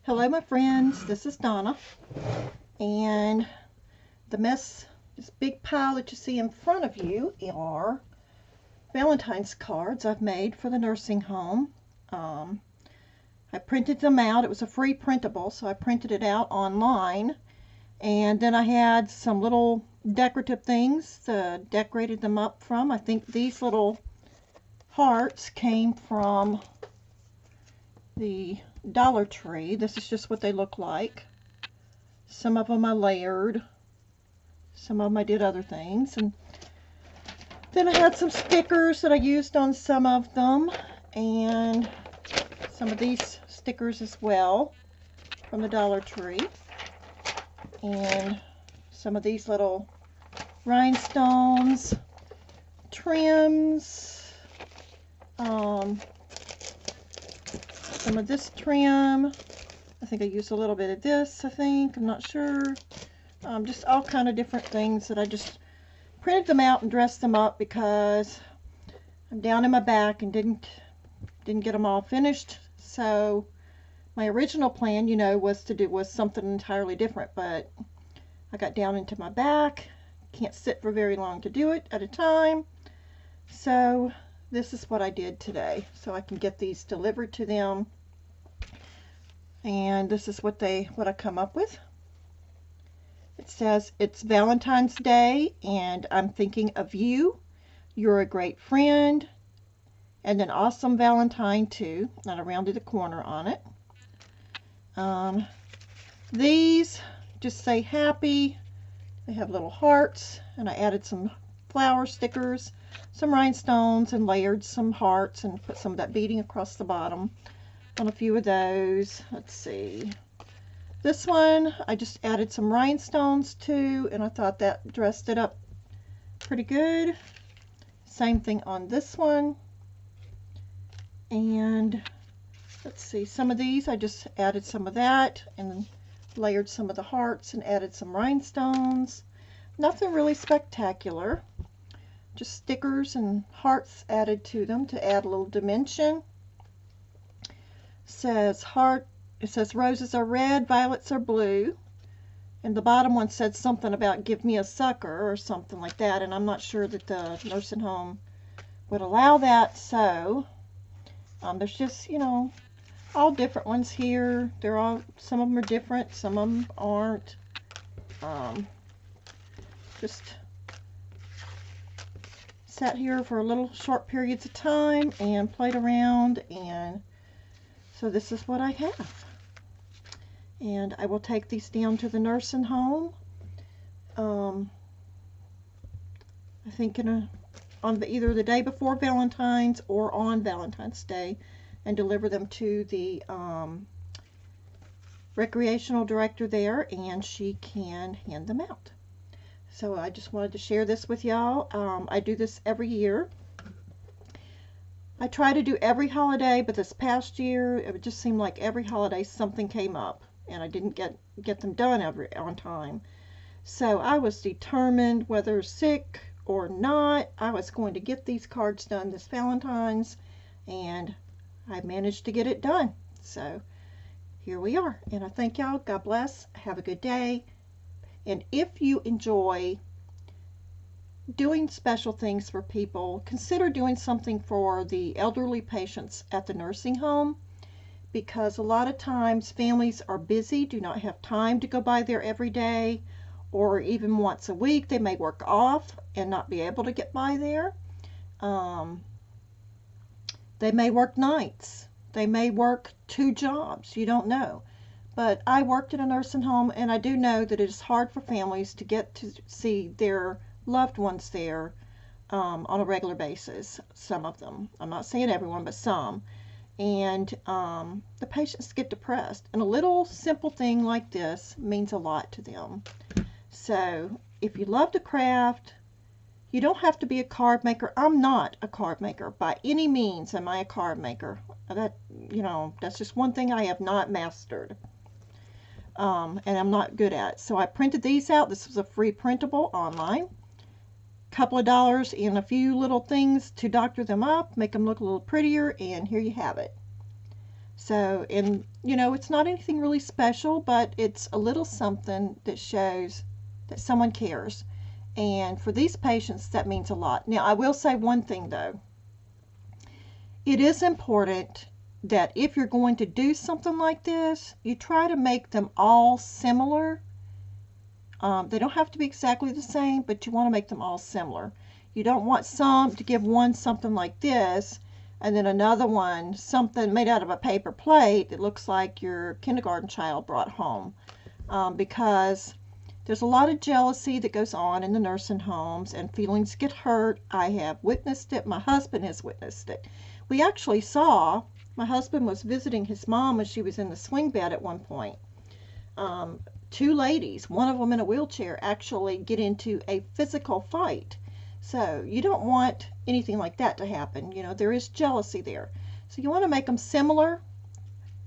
Hello, my friends. This is Donna, and this big pile that you see in front of you are Valentine's cards I've made for the nursing home. I printed them out. It was a free printable, so I printed it out online, and then I had some little decorative things to decorated them up from. I think these little hearts came from the Dollar Tree. This is just what they look like. Some of them I layered. Some of them I did other things. And then I had some stickers that I used on some of them. And some of these stickers as well from the Dollar Tree. And some of these little rhinestones, trims, some of this trim. I think I used a little bit of this, I'm not sure. Just all kind of different things that I just printed them out and dressed them up because I'm down in my back and didn't get them all finished. So my original plan, was something entirely different, but I got down into my back. Can't sit for very long to do it at a time. So this is what I did today, so I can get these delivered to them. And this is what I come up with. It says, "It's Valentine's Day and I'm thinking of you. You're a great friend and an awesome Valentine too." And I rounded the corner on it. These just say happy. They have little hearts, and I added some flower stickers, some rhinestones, and layered some hearts and put some of that beading across the bottom on a few of those. Let's see. This one I just added some rhinestones to, and I thought that dressed it up pretty good. Same thing on this one. And let's see, some of these I just added some of that and layered some of the hearts and added some rhinestones. Nothing really spectacular, just stickers and hearts added to them to add a little dimension. It says roses are red, violets are blue, and the bottom one said something about give me a sucker or something like that, and I'm not sure that the nursing home would allow that. So there's just all different ones here. Some of them are different, some of them aren't. Just sat here for a little short periods of time and played around, and so this is what I have. And I will take these down to the nursing home. I think on either the day before Valentine's or on Valentine's Day, and deliver them to the recreational director there, and she can hand them out. So I just wanted to share this with y'all. I do this every year. I try to do every holiday, but this past year it just seemed like every holiday something came up and I didn't get them done on time. So I was determined, whether sick or not, I was going to get these cards done this Valentine's, and I managed to get it done. So here we are, and I thank y'all. God bless. Have a good day. And if you enjoy doing special things for people, consider doing something for the elderly patients at the nursing home, because a lot of times families are busy, do not have time to go by there every day, or even once a week. They may work off and not be able to get by there. They may work nights. They may work 2 jobs. You don't know. But I worked in a nursing home, and I do know that it is hard for families to get to see their loved ones there on a regular basis. Some of them. I'm not saying everyone, but some. And the patients get depressed. And a little simple thing like this means a lot to them. So if you love to craft, you don't have to be a card maker. I'm not a card maker. By any means am I a card maker. That's just one thing I have not mastered. And I'm not good at. So I printed these out. This was a free printable online. Couple of dollars and a few little things to doctor them up, make them look a little prettier, and here you have it. So, and you know, it's not anything really special, but it's a little something that shows that someone cares. And for these patients, that means a lot. Now, I will say one thing though. It is important that if you're going to do something like this, you try to make them all similar. They don't have to be exactly the same, but you want to make them all similar. You don't want some to give one something like this and then another one something made out of a paper plate that looks like your kindergarten child brought home, because there's a lot of jealousy that goes on in the nursing homes and feelings get hurt. I have witnessed it. My husband has witnessed it. We actually saw, my husband was visiting his mom when she was in the swing bed at one point. Two ladies, one of them in a wheelchair, actually get into a physical fight. So you don't want anything like that to happen. You know, there is jealousy there. So you want to make them similar,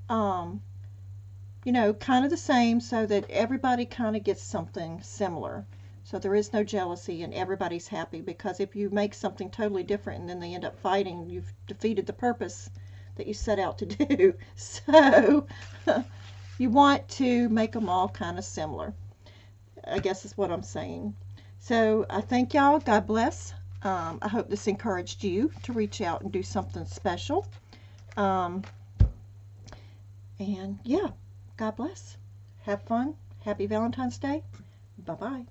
you know, kind of the same so that everybody kind of gets something similar. So there is no jealousy and everybody's happy, because if you make something totally different and then they end up fighting, you've defeated the purpose that you set out to do. So you want to make them all kind of similar, I guess is what I'm saying. So I thank y'all. God bless. I hope this encouraged you to reach out and do something special. And yeah, God bless. Have fun. Happy Valentine's Day. Bye-bye.